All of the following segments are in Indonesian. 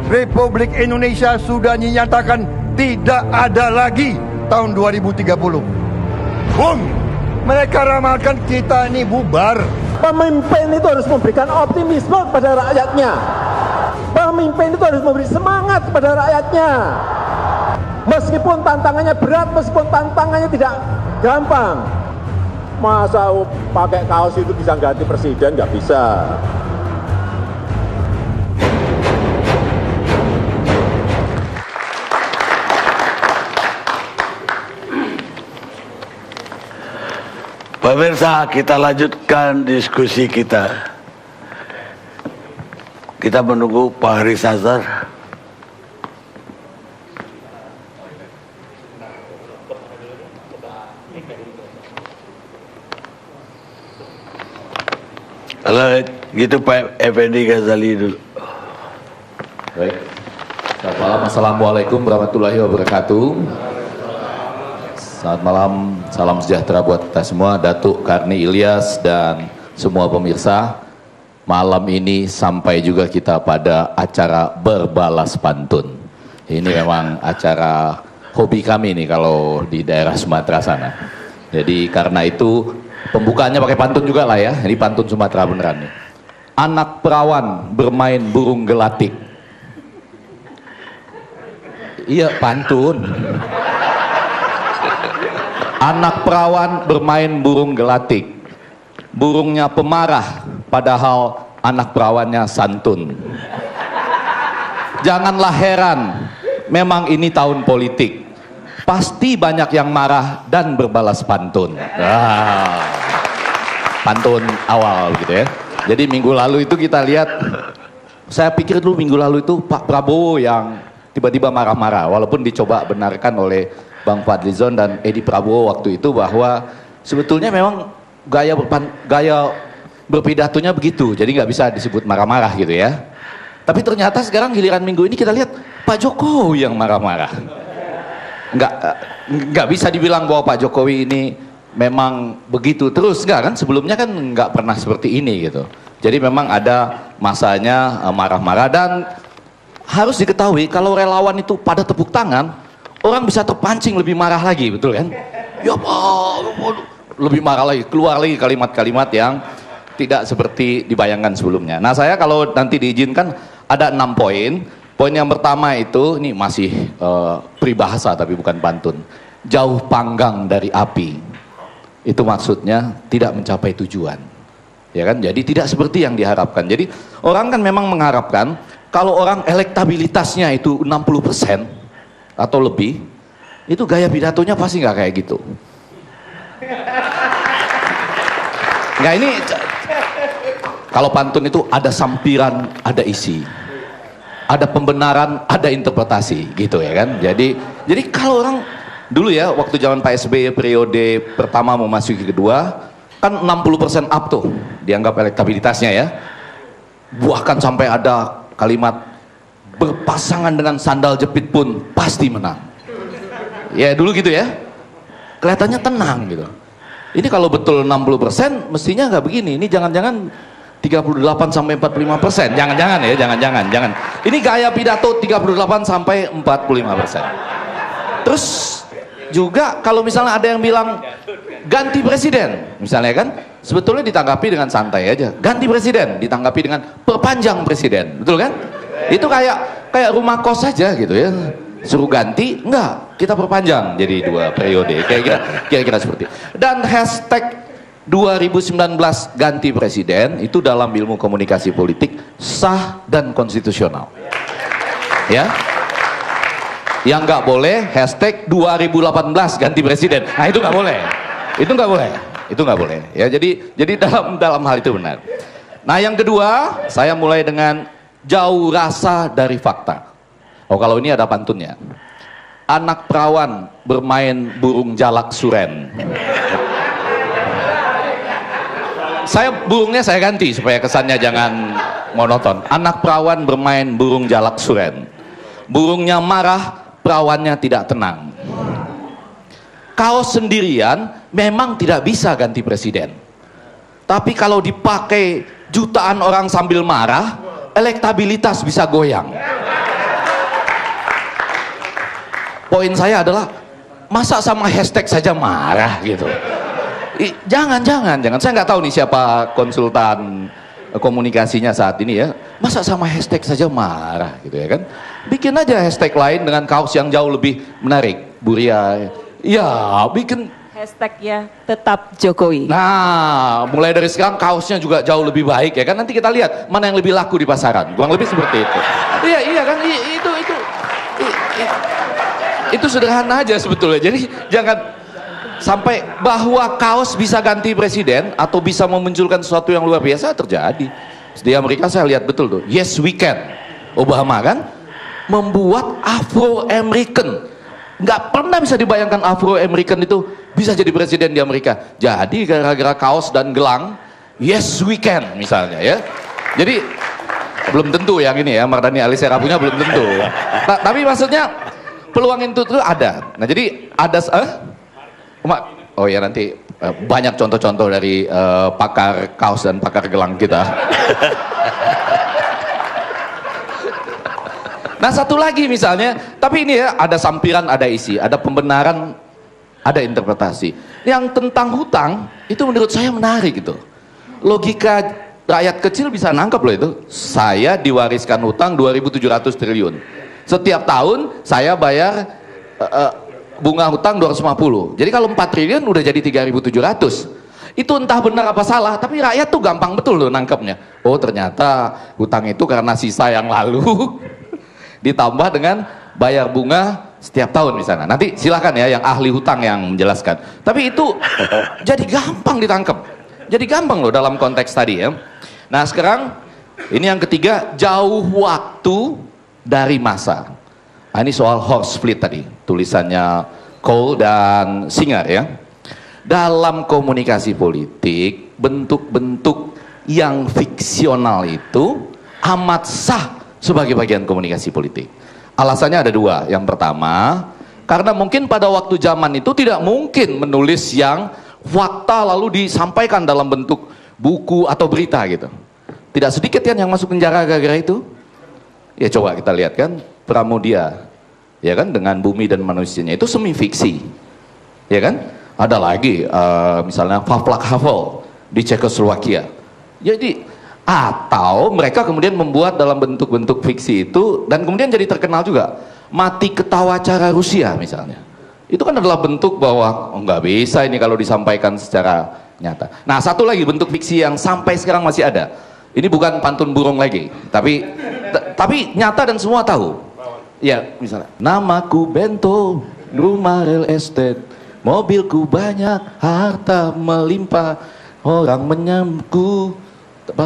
Republik Indonesia sudah dinyatakan tidak ada lagi tahun 2030. Bung, mereka ramalkan kita ini bubar. Pemimpin itu harus memberikan optimisme kepada rakyatnya. Pemimpin itu harus memberi semangat kepada rakyatnya. Meskipun tantangannya berat, meskipun tantangannya tidak gampang. Masa pakai kaos itu bisa ganti presiden? Nggak bisa. Pemirsa, kita lanjutkan diskusi kita. Kita menunggu Pak Haris Azhar. Kalau gitu Pak Effendi Ghazali dulu. Baik. Selamat malam. Assalamualaikum warahmatullahi wabarakatuh. Selamat malam, salam sejahtera buat kita semua, Datuk Karni Ilyas dan semua pemirsa. Malam ini sampai juga kita pada acara berbalas pantun. Ini memang acara hobi kami nih kalau di daerah Sumatera sana. Jadi karena itu pembukaannya pakai pantun juga lah ya. Ini pantun Sumatera beneran nih. Anak perawan bermain burung gelatik. Iya, pantun. Anak perawan bermain burung gelatik. Burungnya pemarah, padahal anak perawannya santun. Janganlah heran, memang ini tahun politik. Pasti banyak yang marah dan berbalas pantun. Pantun awal gitu ya. Jadi minggu lalu itu kita lihat, saya pikir dulu minggu lalu itu Pak Prabowo yang tiba-tiba marah-marah, walaupun dicoba benarkan oleh Bang Fadlizon dan Edi Prabowo waktu itu bahwa sebetulnya memang gaya berpidatonya begitu, jadi nggak bisa disebut marah-marah gitu ya. Tapi ternyata sekarang giliran minggu ini kita lihat Pak Jokowi yang marah-marah. Nggak bisa dibilang bahwa Pak Jokowi ini memang begitu terus, nggak kan? Sebelumnya kan nggak pernah seperti ini gitu. Jadi memang ada masanya marah-marah, dan harus diketahui kalau relawan itu pada tepuk tangan, orang bisa terpancing lebih marah lagi, betul kan? Ya Pak, lebih marah lagi, keluar lagi kalimat-kalimat yang tidak seperti dibayangkan sebelumnya. Nah, saya kalau nanti diizinkan ada 6 poin. Poin yang pertama itu, ini masih peribahasa tapi bukan pantun. Jauh panggang dari api. Itu maksudnya tidak mencapai tujuan. Ya kan? Jadi tidak seperti yang diharapkan. Jadi orang kan memang mengharapkan kalau orang elektabilitasnya itu 60% atau lebih, itu gaya pidatonya pasti nggak kayak gitu. Nggak, ini kalau pantun itu ada sampiran, ada isi, ada pembenaran, ada interpretasi, gitu ya kan. Jadi kalau orang dulu ya, waktu zaman Pak SBY periode pertama memasuki kedua, kan 60% up tuh dianggap elektabilitasnya ya. Bahkan sampai ada kalimat berpasangan dengan sandal jepit pun pasti menang. Ya dulu gitu ya, kelihatannya tenang gitu. Ini kalau betul 60% mestinya nggak begini. Ini jangan-jangan 38 sampai 45%. Jangan-jangan ya, jangan. Ini gaya pidato 38 sampai 45%. Terus juga kalau misalnya ada yang bilang ganti presiden, misalnya kan, sebetulnya ditanggapi dengan santai aja. Ganti presiden ditanggapi dengan perpanjang presiden, betul kan? Itu kayak rumah kos saja gitu ya. Suruh ganti, enggak, kita perpanjang jadi 2 periode. Kira-kira seperti. Dan hashtag 2019 ganti presiden itu dalam ilmu komunikasi politik sah dan konstitusional. Ya. Yang nggak boleh hashtag 2018 ganti presiden. Nah, itu nggak boleh. Itu nggak boleh. Ya, jadi dalam hal itu benar. Nah, yang kedua, saya mulai dengan jauh rasa dari fakta. Oh, kalau ini ada pantunnya. Anak perawan bermain burung jalak suren. Burungnya saya ganti supaya kesannya jangan monoton. Anak perawan bermain burung jalak suren. Burungnya marah, perawannya tidak tenang. Kaos sendirian memang tidak bisa ganti presiden. Tapi kalau dipakai jutaan orang sambil marah, elektabilitas bisa goyang. poin saya adalah masa sama hashtag saja marah gitu. Jangan. Saya nggak tahu nih siapa konsultan komunikasinya saat ini ya. Masa sama hashtag saja marah gitu ya kan? Bikin aja hashtag lain dengan kaos yang jauh lebih menarik. Bu Ria, ya bikin hashtagnya tetap Jokowi. Nah, mulai dari sekarang kaosnya juga jauh lebih baik ya kan. Nanti kita lihat mana yang lebih laku di pasaran. Kurang lebih seperti itu. Iya kan, itu sederhana aja sebetulnya. Jadi jangan sampai bahwa kaos bisa ganti presiden atau bisa memunculkan sesuatu yang luar biasa terjadi. Di Amerika saya lihat betul tuh. Yes we can. Obama kan membuat Afro-American. Nggak pernah bisa dibayangkan Afro-American itu bisa jadi presiden di Amerika. Jadi gara-gara kaos dan gelang, yes we can misalnya ya. Jadi belum tentu yang ini ya, Mardhani Alisera punya belum tentu. Tapi maksudnya peluang itu tuh ada. Nah jadi ada, oh ya nanti banyak contoh-contoh dari pakar kaos dan pakar gelang kita. Nah satu lagi misalnya, tapi ini ya ada sampiran, ada isi, ada pembenaran, ada interpretasi. Yang tentang hutang itu menurut saya menarik gitu. Logika rakyat kecil bisa nangkep loh itu. Saya diwariskan hutang 2.700 triliun. Setiap tahun saya bayar bunga hutang 250. Jadi kalau 4 triliun udah jadi 3.700. Itu entah benar apa salah, tapi rakyat tuh gampang betul loh nangkepnya. Oh ternyata hutang itu karena sisa yang lalu ditambah dengan bayar bunga setiap tahun misalnya. Nanti silakan ya yang ahli hutang yang menjelaskan. Tapi itu jadi gampang ditangkap. Jadi gampang loh dalam konteks tadi ya. Nah sekarang ini yang ketiga, jauh waktu dari masa. Nah, ini soal horse fleet tadi, tulisannya Cole dan Singer ya. Dalam komunikasi politik, bentuk-bentuk yang fiksional itu amat sah sebagai bagian komunikasi politik. Alasannya ada dua. Yang pertama, karena mungkin pada waktu zaman itu tidak mungkin menulis yang fakta lalu disampaikan dalam bentuk buku atau berita gitu. Tidak sedikit kan yang masuk penjara gara-gara itu. Ya coba kita lihat kan Pramudia, ya kan, dengan Bumi dan Manusianya itu semi fiksi, ya kan. Ada lagi misalnya Václav Havel di Cekoslowakia. Jadi atau mereka kemudian membuat dalam bentuk-bentuk fiksi itu dan kemudian jadi terkenal juga. Mati ketawa cara Rusia misalnya. Itu kan adalah bentuk bahwa nggak bisa ini kalau disampaikan secara nyata. Nah satu lagi bentuk fiksi yang sampai sekarang masih ada. Ini bukan pantun burung lagi, tapi nyata dan semua tahu. Ya misalnya, namaku Bento, rumah real estate, mobilku banyak, harta melimpah, orang menyambutku,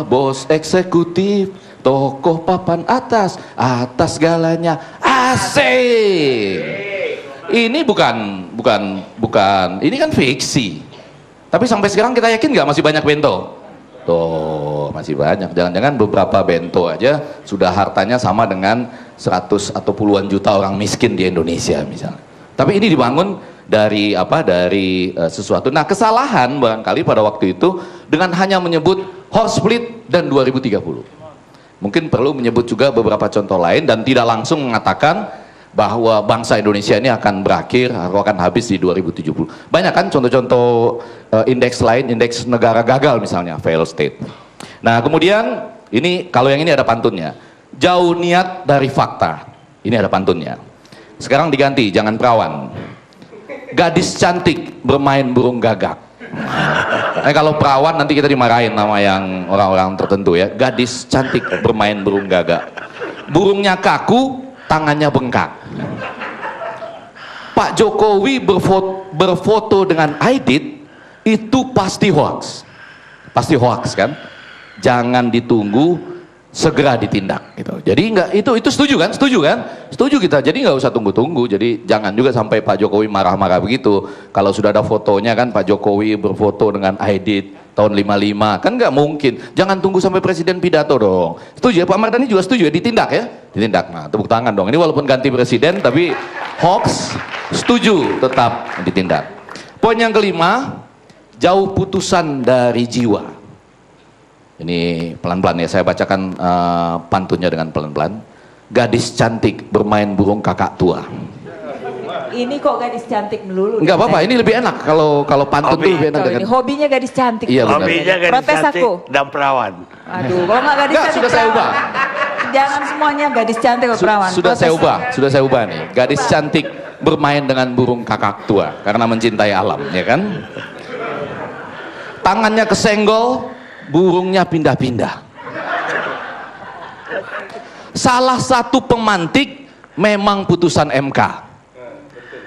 bos eksekutif, tokoh papan atas galanya asik. Ini bukan, ini kan fiksi. Tapi sampai sekarang kita yakin nggak masih banyak Bento? Tuh, masih banyak. Jangan-jangan beberapa Bento aja sudah hartanya sama dengan 100 atau puluhan juta orang miskin di Indonesia misalnya. Tapi ini dibangun dari apa? Dari sesuatu. Nah, kesalahan barangkali pada waktu itu dengan hanya menyebut horse fleet dan 2030. Mungkin perlu menyebut juga beberapa contoh lain dan tidak langsung mengatakan bahwa bangsa Indonesia ini akan berakhir atau akan habis di 2070. Banyak kan contoh-contoh indeks lain, indeks negara gagal misalnya, fail state. Nah, kemudian ini kalau yang ini ada pantunnya. Jauh niat dari fakta. Ini ada pantunnya. Sekarang diganti, jangan perawan. Gadis cantik bermain burung gagak. Nah, kalau perawan nanti kita dimarahin sama yang orang-orang tertentu ya. Gadis cantik bermain burung gagak. Burungnya kaku, tangannya bengkak. Pak Jokowi berfoto dengan Aidit itu pasti hoax. Pasti hoax kan? Jangan ditunggu, segera ditindak gitu. Jadi enggak, itu setuju kan? Setuju kita. Jadi nggak usah tunggu-tunggu. Jadi jangan juga sampai Pak Jokowi marah-marah begitu. Kalau sudah ada fotonya kan Pak Jokowi berfoto dengan Aidit tahun 55 kan nggak mungkin. Jangan tunggu sampai presiden pidato dong. Setuju ya? Pak Mardhani juga setuju ya? Ditindak ya? Ditindak. Nah, tepuk tangan dong. Ini walaupun ganti presiden tapi hoax, setuju tetap ditindak. Poin yang kelima, jauh putusan dari jiwa. Ini pelan-pelan ya, saya bacakan pantunnya dengan pelan-pelan. Gadis cantik bermain burung kakak tua. Ini kok gadis cantik melulu. Enggak apa-apa, ini lebih enak kalau pantun tuh lebih enak Kalau dengan. ini hobinya gadis cantik. Iya, benar. Hobinya gadis Protes cantik aku. dan perawan. Aduh, kalau nggak gadis Enggak, cantik. sudah saya perawan. ubah. Jangan semuanya gadis cantik atau perawan. Sudah Protes. sudah saya ubah nih. Gadis cantik bermain dengan burung kakak tua karena mencintai alam, ya kan? Tangannya kesenggol, burungnya pindah-pindah. Salah satu pemantik memang putusan MK.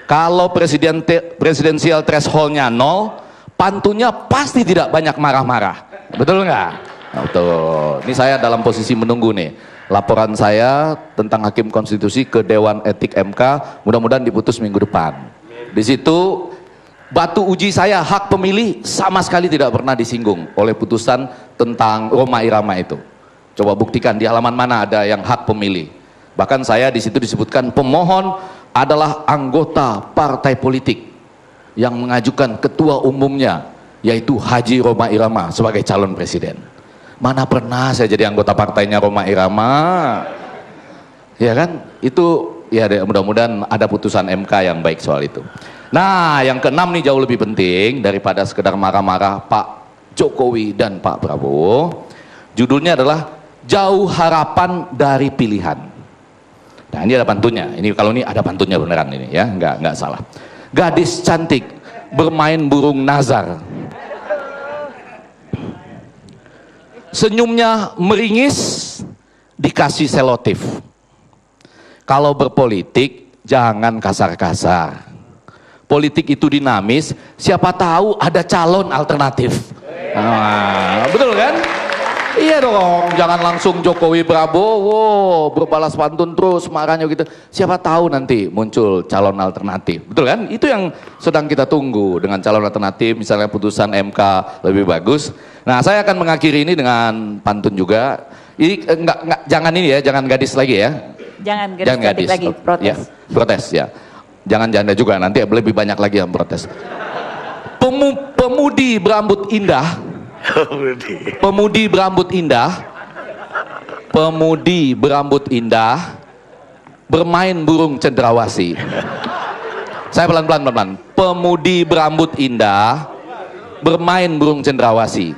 Kalau presidensial thresholdnya 0, pantunnya pasti tidak banyak marah-marah. Betul nggak? Betul. Ini saya dalam posisi menunggu nih. Laporan saya tentang Hakim Konstitusi ke Dewan Etik MK mudah-mudahan diputus minggu depan. Di situ batu uji saya hak pemilih sama sekali tidak pernah disinggung oleh putusan tentang Rhoma Irama itu. Coba buktikan di halaman mana ada yang hak pemilih. Bahkan saya di situ disebutkan pemohon adalah anggota partai politik yang mengajukan ketua umumnya yaitu Haji Rhoma Irama sebagai calon presiden. Mana pernah saya jadi anggota partainya Rhoma Irama, ya kan? Itu ya mudah-mudahan ada putusan MK yang baik soal itu. Nah, yang keenam nih jauh lebih penting daripada sekedar marah-marah Pak Jokowi dan Pak Prabowo. Judulnya adalah Jauh Harapan dari Pilihan. Nah, ini ada pantunnya. Ini kalau ini ada pantunnya beneran ini ya, nggak salah. Gadis cantik bermain burung nazar. Senyumnya meringis, dikasih selotip. Kalau berpolitik jangan kasar-kasar. Politik itu dinamis, siapa tahu ada calon alternatif. Nah, betul kan? Iya dong, jangan langsung Jokowi Prabowo berbalas pantun terus marahnya gitu. Siapa tahu nanti muncul calon alternatif. Betul kan? Itu yang sedang kita tunggu dengan calon alternatif, misalnya putusan MK lebih bagus. Nah, saya akan mengakhiri ini dengan pantun juga. Ini jangan ini ya, jangan gadis lagi ya. Jangan gadis lagi, protes. Ya, protes ya. Jangan janda juga, nanti lebih banyak lagi yang protes. Pemudi berambut indah. Pemudi berambut indah. Pemudi berambut indah bermain burung cendrawasih. Saya pelan-pelan. Pemudi berambut indah bermain burung cendrawasih.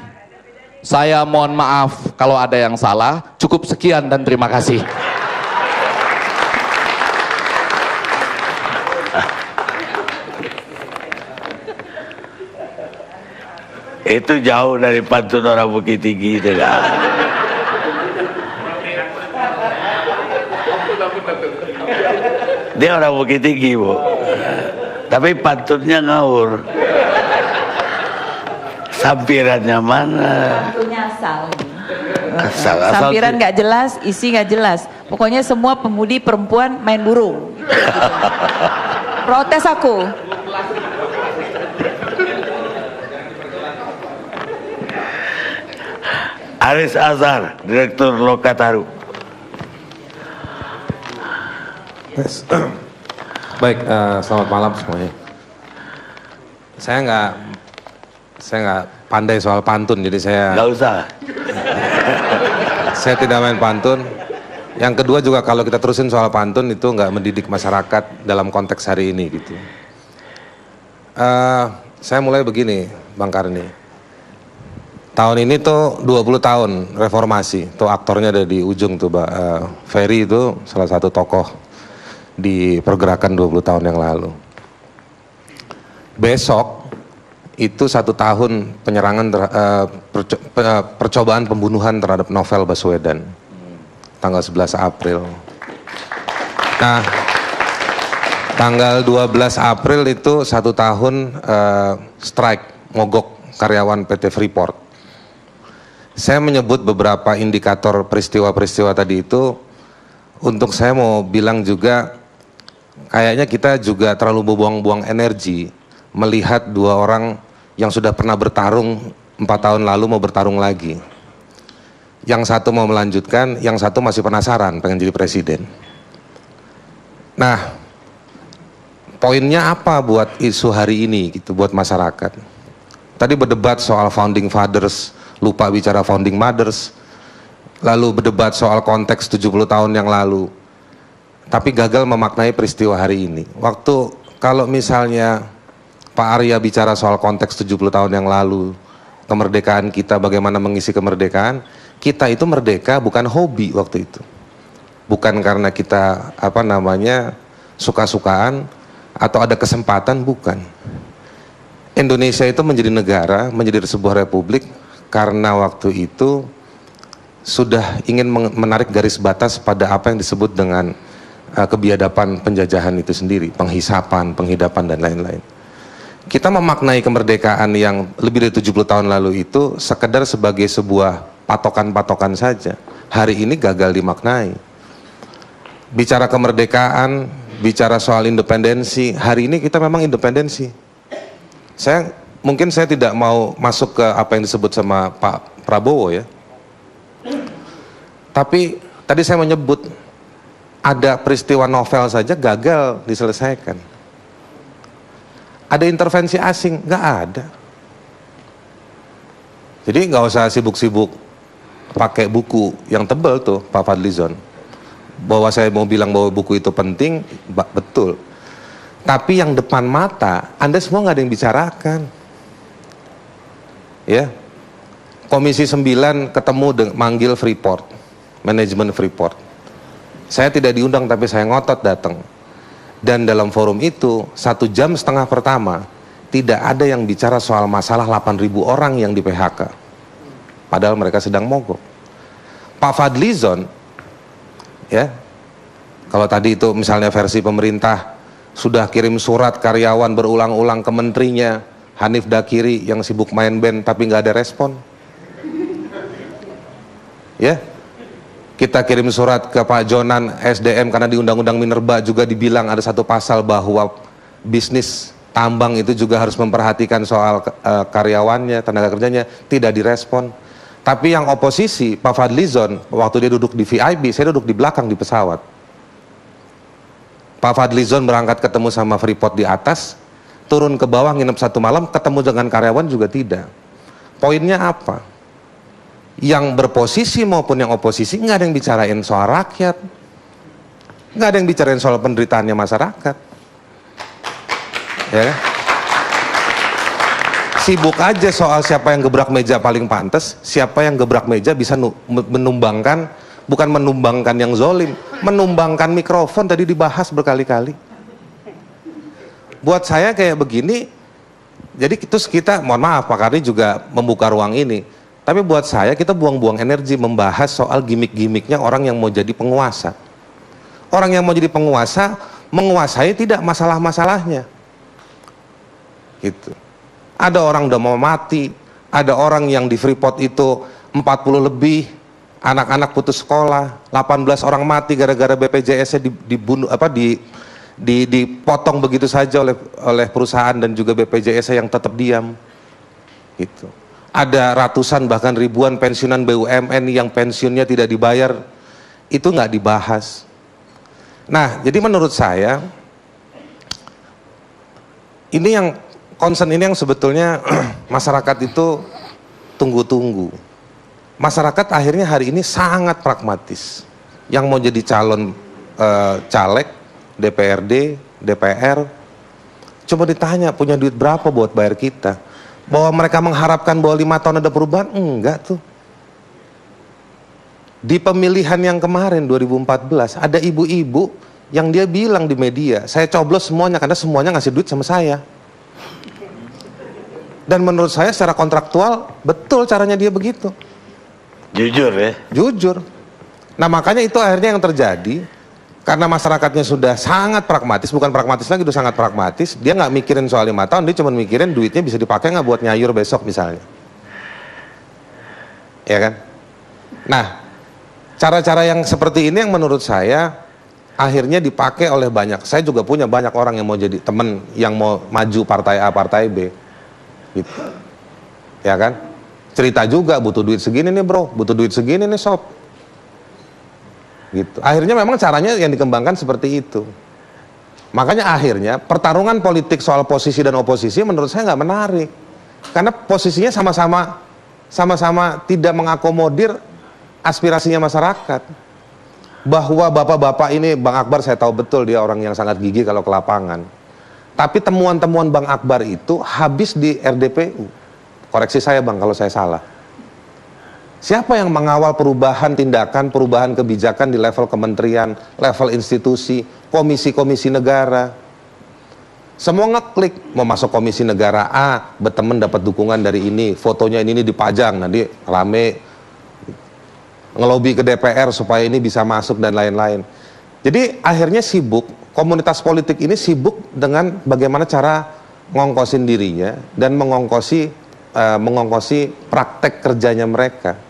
Saya mohon maaf kalau ada yang salah. Cukup sekian dan terima kasih. Itu jauh dari pantun orang Bukit Tinggi itu kan. Dia orang Bukit Tinggi, Bu. Tapi pantunnya ngawur. Sampirannya mana? Pantunnya asal. Asal Sampiran nggak jelas, isi nggak jelas. Pokoknya semua pemudi perempuan main burung. Protes aku. Aris Azhar, Direktur Lokataru. Yes. Baik, selamat malam semuanya. Saya nggak pandai soal pantun, jadi Nggak usah. saya tidak main pantun. Yang kedua juga kalau kita terusin soal pantun itu nggak mendidik masyarakat dalam konteks hari ini gitu. Saya mulai begini, Bang Karni. Tahun ini tuh 20 tahun reformasi, tuh aktornya ada di ujung tuh, Ferry itu salah satu tokoh di pergerakan 20 tahun yang lalu. Besok itu 1 tahun penyerangan, percobaan pembunuhan terhadap Novel Baswedan, tanggal 11 April. Nah, tanggal 12 April itu 1 tahun strike, mogok karyawan PT Freeport. Saya menyebut beberapa indikator peristiwa-peristiwa tadi itu, untuk saya mau bilang juga, kayaknya kita juga terlalu buang-buang energi melihat 2 orang yang sudah pernah bertarung 4 tahun lalu mau bertarung lagi. Yang satu mau melanjutkan, yang satu masih penasaran pengen jadi presiden. Nah, poinnya apa buat isu hari ini gitu, buat masyarakat? Tadi berdebat soal founding fathers, lupa bicara founding mothers, lalu berdebat soal konteks 70 tahun yang lalu, tapi gagal memaknai peristiwa hari ini. Waktu kalau misalnya Pak Arya bicara soal konteks 70 tahun yang lalu, kemerdekaan kita, bagaimana mengisi kemerdekaan, kita itu merdeka bukan hobi waktu itu. Bukan karena kita suka-sukaan atau ada kesempatan, bukan. Indonesia itu menjadi negara, menjadi sebuah republik karena waktu itu sudah ingin menarik garis batas pada apa yang disebut dengan kebiadaban penjajahan itu sendiri, penghisapan, penghidapan dan lain-lain. Kita memaknai kemerdekaan yang lebih dari 70 tahun lalu itu sekedar sebagai sebuah patokan-patokan saja. Hari ini gagal dimaknai. Bicara kemerdekaan, bicara soal independensi, hari ini kita memang independensi. Mungkin saya tidak mau masuk ke apa yang disebut sama Pak Prabowo ya. Tapi tadi saya menyebut ada peristiwa novel saja gagal diselesaikan. Ada intervensi asing, nggak ada. Jadi nggak usah sibuk-sibuk pakai buku yang tebal tuh Pak Fadlizon. Bahwa saya mau bilang bahwa buku itu penting, betul. Tapi yang depan mata, Anda semua nggak ada yang bicarakan. Ya, Komisi 9 ketemu manggil Freeport, manajemen Freeport. Saya tidak diundang tapi saya ngotot datang. Dan dalam forum itu 1,5 jam pertama tidak ada yang bicara soal masalah 8.000 orang yang di PHK. Padahal mereka sedang mogok. Pak Fadlizon, ya, kalau tadi itu misalnya versi pemerintah sudah kirim surat karyawan berulang-ulang ke menterinya Hanif Dakiri yang sibuk main band tapi nggak ada respon. Ya. Kita kirim surat ke Pak Jonan SDM karena di Undang-Undang Minerba juga dibilang ada satu pasal bahwa bisnis tambang itu juga harus memperhatikan soal karyawannya, tenaga kerjanya, tidak direspon. Tapi yang oposisi, Pak Fadlizon, waktu dia duduk di VIP, saya duduk di belakang di pesawat. Pak Fadlizon berangkat ketemu sama Freeport di atas, turun ke bawah nginep 1 malam, ketemu dengan karyawan juga tidak. Poinnya apa? Yang berposisi maupun yang oposisi nggak ada yang bicarain soal rakyat, nggak ada yang bicarain soal penderitaannya masyarakat, ya. Sibuk aja soal siapa yang gebrak meja paling pantas, siapa yang gebrak meja bisa menumbangkan, bukan menumbangkan yang zolim, menumbangkan mikrofon tadi dibahas berkali-kali. Buat saya kayak begini, jadi terus kita, mohon maaf Pak Karni juga membuka ruang ini. Tapi buat saya kita buang-buang energi membahas soal gimmick-gimmicknya orang yang mau jadi penguasa. Orang yang mau jadi penguasa, menguasai tidak masalah-masalahnya. Gitu. Ada orang udah mau mati, ada orang yang di Freeport itu 40 lebih, anak-anak putus sekolah, 18 orang mati gara-gara BPJS-nya dibunuh, dipotong begitu saja oleh perusahaan dan juga BPJS yang tetap diam. Gitu. Ada ratusan bahkan ribuan pensiunan BUMN yang pensiunnya tidak dibayar, itu nggak dibahas. Nah, jadi menurut saya ini yang concern ini yang sebetulnya masyarakat itu tunggu-tunggu. Masyarakat akhirnya hari ini sangat pragmatis. Yang mau jadi calon caleg, DPRD, DPR, coba ditanya punya duit berapa buat bayar kita. Bahwa mereka mengharapkan bahwa 5 tahun ada perubahan, enggak tuh. Di pemilihan yang kemarin 2014 ada ibu-ibu yang dia bilang di media, saya coblos semuanya karena semuanya ngasih duit sama saya. Dan menurut saya secara kontraktual betul caranya dia begitu. Jujur ya. Jujur. Nah makanya itu akhirnya yang terjadi. Karena masyarakatnya sudah sangat pragmatis, bukan pragmatis lagi, udah sangat pragmatis. Dia nggak mikirin soal 5 tahun, dia cuma mikirin duitnya bisa dipakai nggak buat nyayur besok misalnya. Ya kan? Nah, cara-cara yang seperti ini yang menurut saya akhirnya dipakai oleh banyak. Saya juga punya banyak orang yang mau jadi temen, yang mau maju partai A, partai B. Gitu. Ya kan? Cerita juga butuh duit segini nih bro, butuh duit segini nih sob. Gitu. Akhirnya memang caranya yang dikembangkan seperti itu. Makanya akhirnya pertarungan politik soal posisi dan oposisi menurut saya nggak menarik. Karena posisinya sama-sama tidak mengakomodir aspirasinya masyarakat. Bahwa bapak-bapak ini, Bang Akbar saya tahu betul dia orang yang sangat gigih kalau ke lapangan. Tapi temuan-temuan Bang Akbar itu habis di RDPU. Koreksi saya Bang kalau saya salah. Siapa yang mengawal perubahan tindakan, perubahan kebijakan di level kementerian, level institusi, komisi-komisi negara? Semua ngeklik, mau masuk komisi negara A, berteman dapat dukungan dari ini, fotonya ini dipajang, nanti rame, ngelobi ke DPR supaya ini bisa masuk dan lain-lain. Jadi akhirnya sibuk, komunitas politik ini sibuk dengan bagaimana cara ngongkosin dirinya dan mengongkosi praktek kerjanya mereka.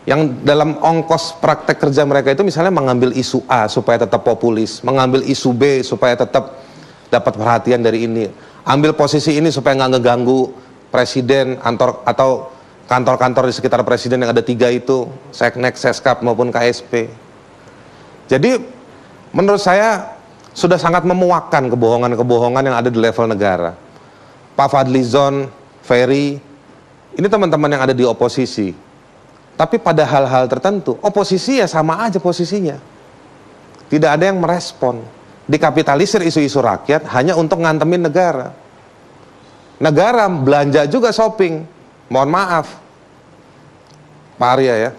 Yang dalam ongkos praktek kerja mereka itu misalnya mengambil isu A supaya tetap populis, mengambil isu B supaya tetap dapat perhatian dari ini, ambil posisi ini supaya nggak ngeganggu presiden atau kantor-kantor di sekitar presiden yang ada 3 itu, Seknek, Seskap maupun KSP. Jadi menurut saya sudah sangat memuakkan kebohongan-kebohongan yang ada di level negara. Pak Fadlizon, Ferry, ini teman-teman yang ada di oposisi. Tapi pada hal-hal tertentu, oposisi ya sama aja posisinya. Tidak ada yang merespon. Dikapitalisir isu-isu rakyat hanya untuk ngantemin negara. Negara belanja juga shopping. Mohon maaf, Pak Arya ya.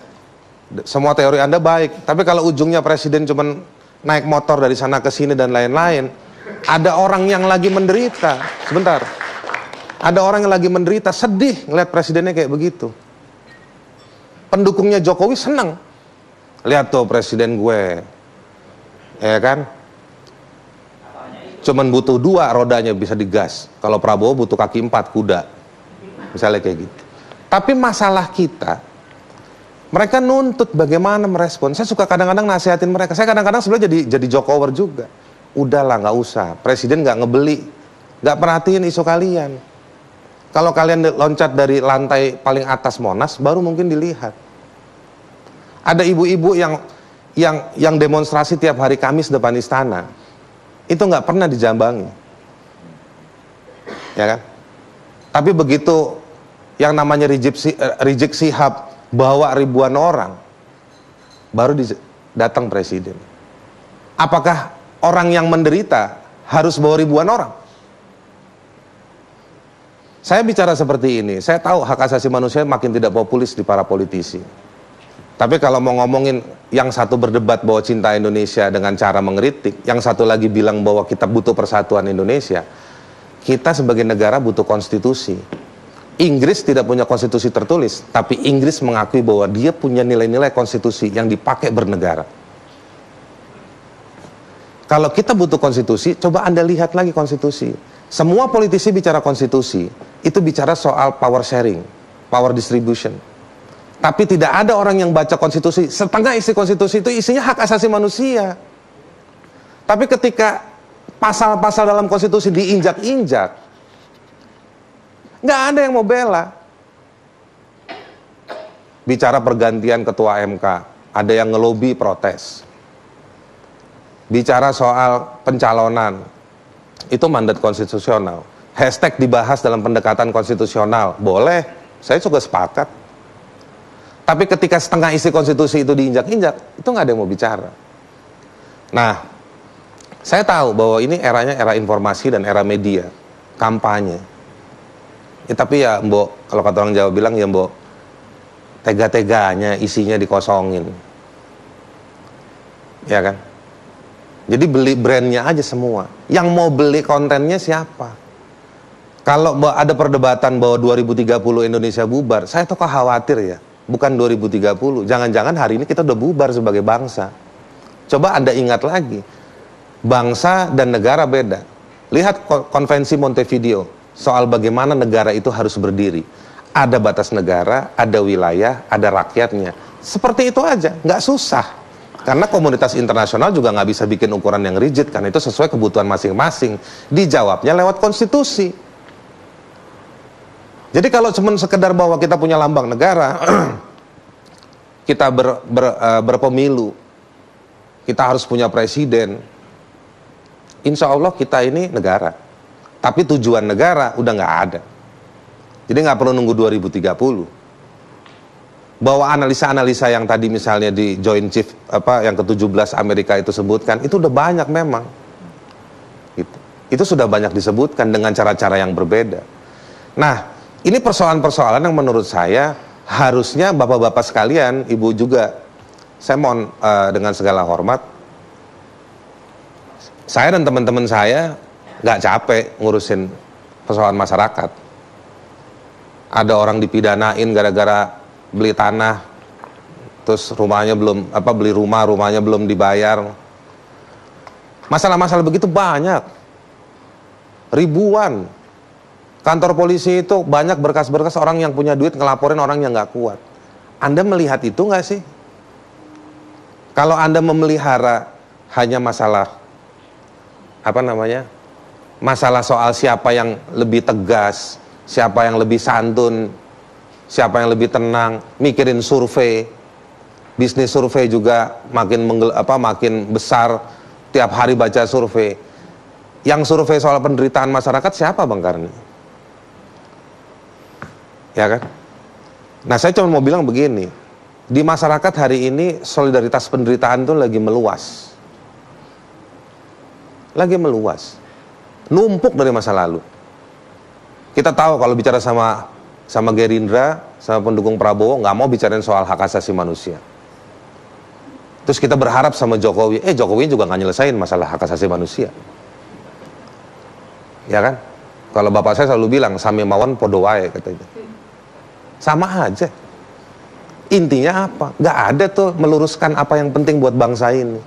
Semua teori Anda baik. Tapi kalau ujungnya presiden cuman naik motor dari sana ke sini dan lain-lain, ada orang yang lagi menderita. Sebentar. Ada orang yang lagi menderita, sedih ngeliat presidennya kayak begitu. Pendukungnya Jokowi senang. Lihat tuh presiden gue. Ya kan? Cuman butuh 2 rodanya bisa digas. Kalau Prabowo butuh kaki 4 kuda. Misalnya kayak gitu. Tapi masalah kita, mereka nuntut bagaimana merespon. Saya suka kadang-kadang nasihatin mereka. Saya kadang-kadang sebenarnya jadi Jokower juga. Udahlah, nggak usah. Presiden nggak ngebeli, nggak perhatiin isu kalian. Kalau kalian loncat dari lantai paling atas Monas, baru mungkin dilihat. Ada ibu-ibu yang demonstrasi tiap hari Kamis depan istana. Itu nggak pernah dijambangi. Ya kan? Tapi begitu yang namanya Rizik Sihab bawa ribuan orang, baru datang presiden. Apakah orang yang menderita harus bawa ribuan orang? Saya bicara seperti ini, saya tahu hak asasi manusia makin tidak populis di para politisi. Tapi kalau mau ngomongin yang satu berdebat bahwa cinta Indonesia dengan cara mengkritik, yang satu lagi bilang bahwa kita butuh persatuan Indonesia, kita sebagai negara butuh konstitusi. Inggris tidak punya konstitusi tertulis, tapi Inggris mengakui bahwa dia punya nilai-nilai konstitusi yang dipakai bernegara. Kalau kita butuh konstitusi, coba Anda lihat lagi konstitusi. Semua politisi bicara konstitusi, itu bicara soal power sharing, power distribution. Tapi tidak ada orang yang baca konstitusi, setengah isi konstitusi itu isinya hak asasi manusia. Tapi ketika pasal-pasal dalam konstitusi diinjak-injak, nggak ada yang mau bela. Bicara pergantian ketua MK, ada yang ngelobi protes. Bicara soal pencalonan, itu mandat konstitusional. Hashtag dibahas dalam pendekatan konstitusional, boleh, saya juga sepakat. Tapi ketika setengah isi konstitusi itu diinjak-injak, itu nggak ada yang mau bicara. Nah, saya tahu bahwa ini eranya era informasi dan era media, kampanye. Ya, tapi ya mbok, kalau kata orang Jawa bilang ya mbok, tega-teganya isinya dikosongin. Ya kan? Jadi beli brandnya aja semua. Yang mau beli kontennya siapa? Kalau ada perdebatan bahwa 2030 Indonesia bubar, saya tuh khawatir ya. Bukan 2030, jangan-jangan hari ini kita udah bubar sebagai bangsa. Coba Anda ingat lagi, bangsa dan negara beda. Lihat konvensi Montevideo, soal bagaimana negara itu harus berdiri. Ada batas negara, ada wilayah, ada rakyatnya. Seperti itu aja, nggak susah. Karena komunitas internasional juga nggak bisa bikin ukuran yang rigid, karena itu sesuai kebutuhan masing-masing. Dijawabnya lewat konstitusi. Jadi kalau cuma sekedar bahwa kita punya lambang negara, kita berpemilu, kita harus punya presiden, insya Allah kita ini negara. Tapi tujuan negara udah nggak ada. Jadi nggak perlu nunggu 2030. Bahwa analisa-analisa yang tadi misalnya di Joint Chief yang ke-17 Amerika itu sebutkan, itu udah banyak memang. Gitu. Itu sudah banyak disebutkan dengan cara-cara yang berbeda. Nah, ini persoalan-persoalan yang menurut saya harusnya bapak-bapak sekalian, ibu juga, saya mohon dengan segala hormat, saya dan teman-teman saya nggak capek ngurusin persoalan masyarakat. Ada orang dipidanain gara-gara beli tanah, terus rumahnya belum, beli rumahnya belum dibayar. Masalah-masalah begitu banyak, ribuan. Kantor polisi itu banyak berkas-berkas orang yang punya duit ngelaporin orang yang nggak kuat. Anda melihat itu nggak sih? Kalau Anda memelihara hanya masalah masalah soal siapa yang lebih tegas, siapa yang lebih santun, siapa yang lebih tenang, mikirin survei, bisnis survei juga makin besar, tiap hari baca survei. Yang survei soal penderitaan masyarakat siapa, Bang Karni? Ya kan? Nah, saya cuma mau bilang begini, di masyarakat hari ini solidaritas penderitaan itu lagi meluas. Lagi meluas. Numpuk dari masa lalu. Kita tahu kalau bicara sama Gerindra, sama pendukung Prabowo, nggak mau bicarain soal hak asasi manusia. Terus kita berharap sama Jokowi, Jokowi juga nggak nyelesain masalah hak asasi manusia. Ya kan? Kalau bapak saya selalu bilang, sami mawon podo wae katanya. Sama aja. Intinya apa? Nggak ada tuh meluruskan apa yang penting buat bangsa ini.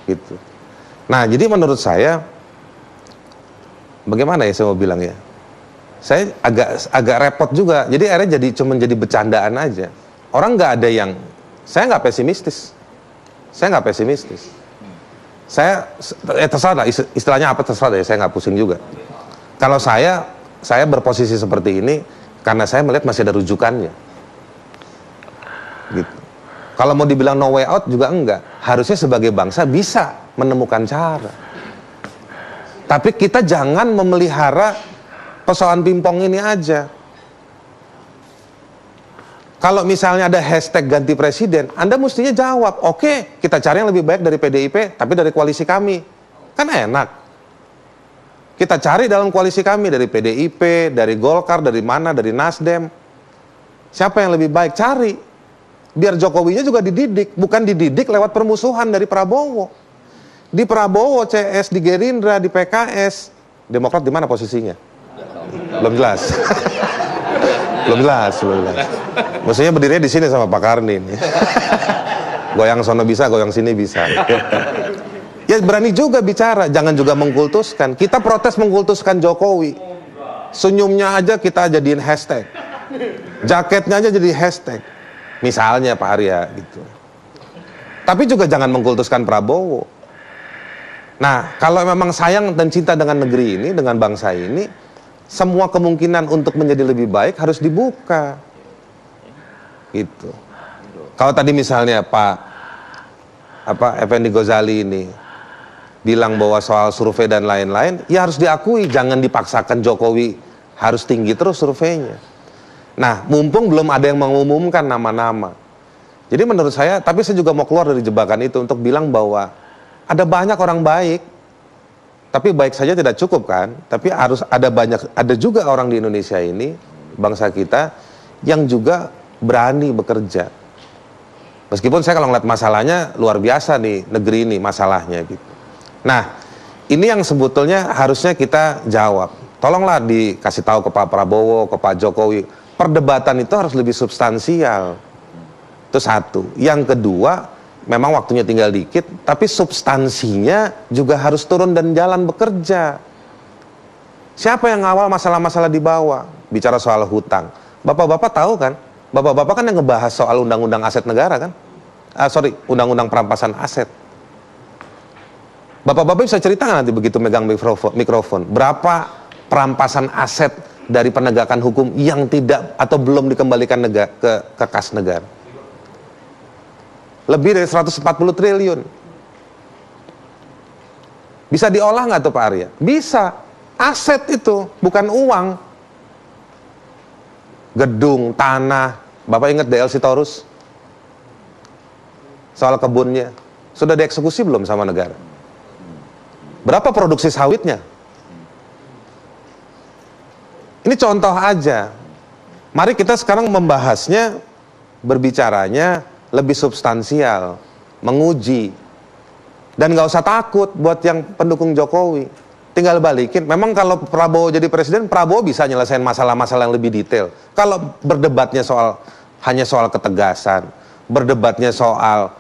Gitu. Nah, jadi menurut saya, bagaimana ya saya mau bilang ya? Saya agak repot juga. Jadi akhirnya cuma jadi bercandaan aja. Orang nggak ada yang, saya nggak pesimistis. Saya terserah lah, istilahnya apa terserah deh, saya nggak pusing juga. Kalau saya berposisi seperti ini karena saya melihat masih ada rujukannya. Gitu. Kalau mau dibilang no way out juga enggak. Harusnya sebagai bangsa bisa menemukan cara. Tapi kita jangan memelihara persoalan pingpong ini aja. Kalau misalnya ada hashtag ganti presiden, Anda mestinya jawab, oke, kita cari yang lebih baik dari PDIP, tapi dari koalisi kami. Kan enak. Kita cari dalam koalisi kami, dari PDIP, dari Golkar, dari mana, dari Nasdem. Siapa yang lebih baik? Cari. Biar Jokowinya juga dididik, bukan dididik lewat permusuhan dari Prabowo. Di Prabowo, CS, di Gerindra, di PKS, Demokrat di mana posisinya? Belum jelas. Belum jelas. Maksudnya berdirinya di sini sama Pak Karni. Goyang sono bisa, goyang sini bisa. Ya berani juga bicara, jangan juga mengkultuskan. Kita protes mengkultuskan Jokowi. Senyumnya aja kita jadiin hashtag. Jaketnya aja jadi hashtag. Misalnya Pak Arya gitu. Tapi juga jangan mengkultuskan Prabowo. Nah, kalau memang sayang dan cinta dengan negeri ini, dengan bangsa ini, semua kemungkinan untuk menjadi lebih baik harus dibuka. Gitu. Kalau tadi misalnya Pak Effendi Ghazali ini bilang bahwa soal survei dan lain-lain, ya harus diakui, jangan dipaksakan Jokowi harus tinggi terus surveinya. Nah, mumpung belum ada yang mengumumkan nama-nama. Jadi menurut saya, tapi saya juga mau keluar dari jebakan itu untuk bilang bahwa ada banyak orang baik, tapi baik saja tidak cukup kan? Tapi harus ada juga orang di Indonesia ini, bangsa kita, yang juga berani bekerja. Meskipun saya kalau ngeliat masalahnya luar biasa nih negeri ini masalahnya gitu. Nah, ini yang sebetulnya harusnya kita jawab. Tolonglah dikasih tahu ke Pak Prabowo, ke Pak Jokowi. Perdebatan itu harus lebih substansial. Itu satu. Yang kedua, memang waktunya tinggal dikit, tapi substansinya juga harus turun dan jalan bekerja. Siapa yang ngawal masalah-masalah di bawah? Bicara soal hutang. Bapak-bapak tahu kan? Bapak-bapak kan yang ngebahas soal undang-undang aset negara kan? Undang-undang perampasan aset. Bapak-bapak bisa cerita nanti begitu megang mikrofon. Berapa perampasan aset dari penegakan hukum yang tidak atau belum dikembalikan ke kas negara? Lebih dari 140 triliun. Bisa diolah nggak tuh Pak Arya? Bisa. Aset itu, bukan uang. Gedung, tanah. Bapak ingat DLC Taurus? Soal kebunnya. Sudah dieksekusi belum sama negara? Berapa produksi sawitnya? Ini contoh aja. Mari kita sekarang membahasnya, berbicaranya lebih substansial, menguji. Dan nggak usah takut buat yang pendukung Jokowi. Tinggal balikin. Memang kalau Prabowo jadi presiden, Prabowo bisa nyelesain masalah-masalah yang lebih detail. Kalau berdebatnya hanya soal ketegasan, berdebatnya soal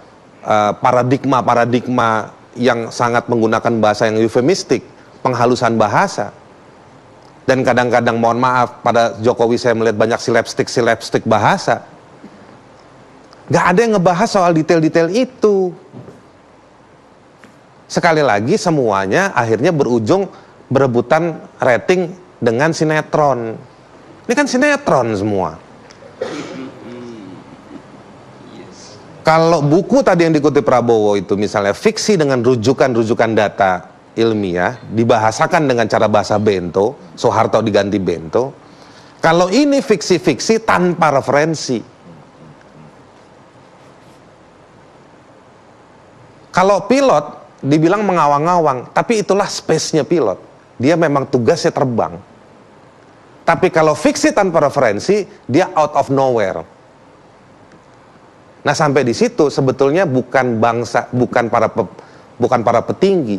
paradigma yang sangat menggunakan bahasa yang eufemistik, penghalusan bahasa. Dan kadang-kadang mohon maaf, pada Jokowi saya melihat banyak silapstik bahasa. Gak ada yang ngebahas soal detail-detail itu. Sekali lagi semuanya akhirnya berujung berebutan rating dengan sinetron. Ini kan sinetron semua. Kalau buku tadi yang dikutip Prabowo itu misalnya fiksi dengan rujukan-rujukan data ilmiah, dibahasakan dengan cara bahasa bento, Soeharto diganti bento. Kalau ini fiksi-fiksi tanpa referensi. Kalau pilot dibilang mengawang-awang, tapi itulah space-nya pilot. Dia memang tugasnya terbang. Tapi kalau fiksi tanpa referensi, dia out of nowhere. Nah, sampai di situ sebetulnya bukan bangsa, bukan para petinggi,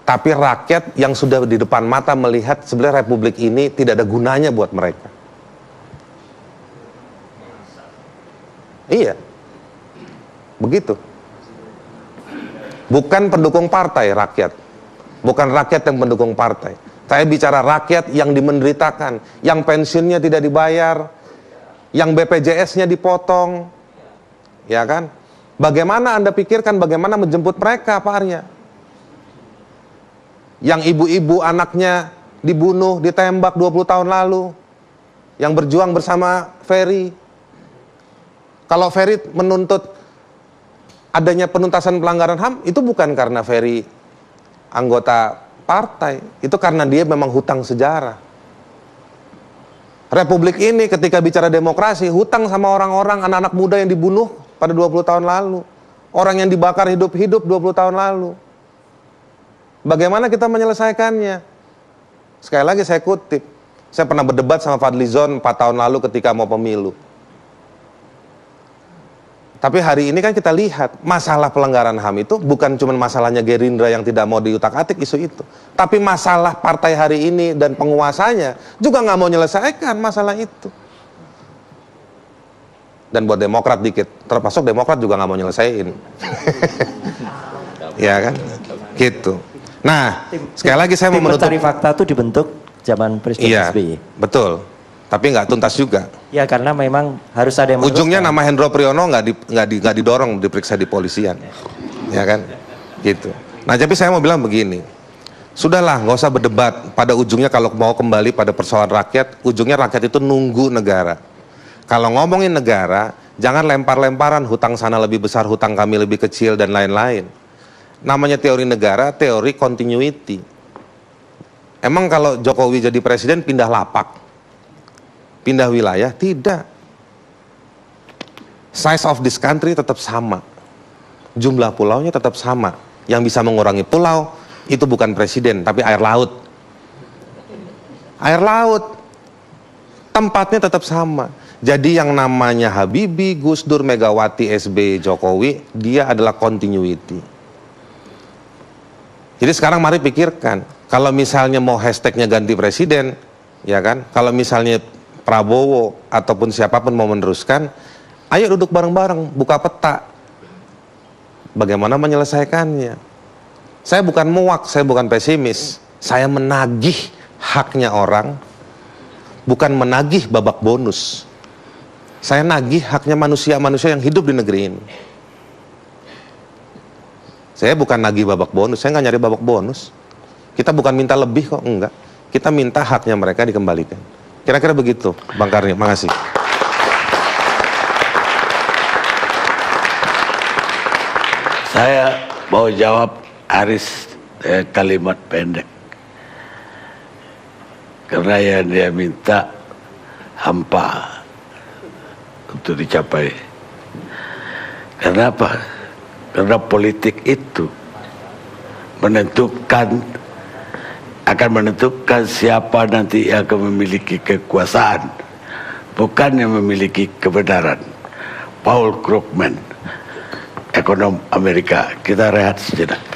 tapi rakyat yang sudah di depan mata melihat sebenarnya republik ini tidak ada gunanya buat mereka. Iya. Begitu. Bukan pendukung partai rakyat. Bukan rakyat yang mendukung partai. Saya bicara rakyat yang dimenderitakan, yang pensiunnya tidak dibayar, yang BPJS-nya dipotong. Ya kan? Bagaimana Anda pikirkan bagaimana menjemput mereka, Pak Arya? Yang ibu-ibu anaknya dibunuh, ditembak 20 tahun lalu. Yang berjuang bersama Ferry. Kalau Ferry menuntut adanya penuntasan pelanggaran HAM, itu bukan karena Ferry anggota partai, itu karena dia memang hutang sejarah. Republik ini ketika bicara demokrasi, hutang sama orang-orang, anak-anak muda yang dibunuh pada 20 tahun lalu, orang yang dibakar hidup-hidup 20 tahun lalu. Bagaimana kita menyelesaikannya? Sekali lagi saya kutip, saya pernah berdebat sama Fadlizon 4 tahun lalu ketika mau pemilu. Tapi hari ini kan kita lihat masalah pelanggaran HAM itu bukan cuma masalahnya Gerindra yang tidak mau diutak-atik isu itu, tapi masalah partai hari ini dan penguasanya juga nggak mau menyelesaikan masalah itu. Dan buat Demokrat dikit, termasuk Demokrat juga nggak mau nyelesain. Ya kan, gitu. Nah, sekali lagi saya mau menutup. Tim Pencari Fakta itu dibentuk zaman Presiden SBY. Betul. Tapi nggak tuntas juga. Ya karena memang harus ada yang ujungnya nama Hendro Priyono nggak didorong diperiksa di polisian, ya kan, gitu. Nah, tapi saya mau bilang begini, sudahlah nggak usah berdebat. Pada ujungnya kalau mau kembali pada persoalan rakyat, ujungnya rakyat itu nunggu negara. Kalau ngomongin negara, jangan lempar-lemparan hutang sana lebih besar, hutang kami lebih kecil dan lain-lain. Namanya teori negara, teori continuity. Emang kalau Jokowi jadi presiden pindah lapak? Pindah wilayah? Tidak. Size of this country tetap sama. Jumlah pulaunya tetap sama. Yang bisa mengurangi pulau itu bukan presiden, tapi air laut. Air laut. Tempatnya tetap sama. Jadi yang namanya Habibie, Gus Dur, Megawati, SBY, Jokowi, dia adalah continuity. Jadi sekarang mari pikirkan, kalau misalnya mau hashtagnya ganti presiden, ya kan? Kalau misalnya Prabowo ataupun siapapun mau meneruskan, ayo duduk bareng-bareng, buka peta. Bagaimana menyelesaikannya? Saya bukan muak, saya bukan pesimis. Saya menagih haknya orang, bukan menagih babak bonus. Saya nagih haknya manusia-manusia yang hidup di negeri ini. Saya bukan nagih babak bonus, saya nggak nyari babak bonus. Kita bukan minta lebih kok, enggak. Kita minta haknya mereka dikembalikan. Kira-kira begitu, Bang Karni. Makasih. Saya mau jawab Aris kalimat pendek. Karena yang dia minta hampa untuk dicapai. Kenapa? Karena politik itu akan menentukan siapa nanti yang akan memiliki kekuasaan, bukan yang memiliki kebenaran. Paul Krugman, ekonom Amerika. Kita rehat sejenak.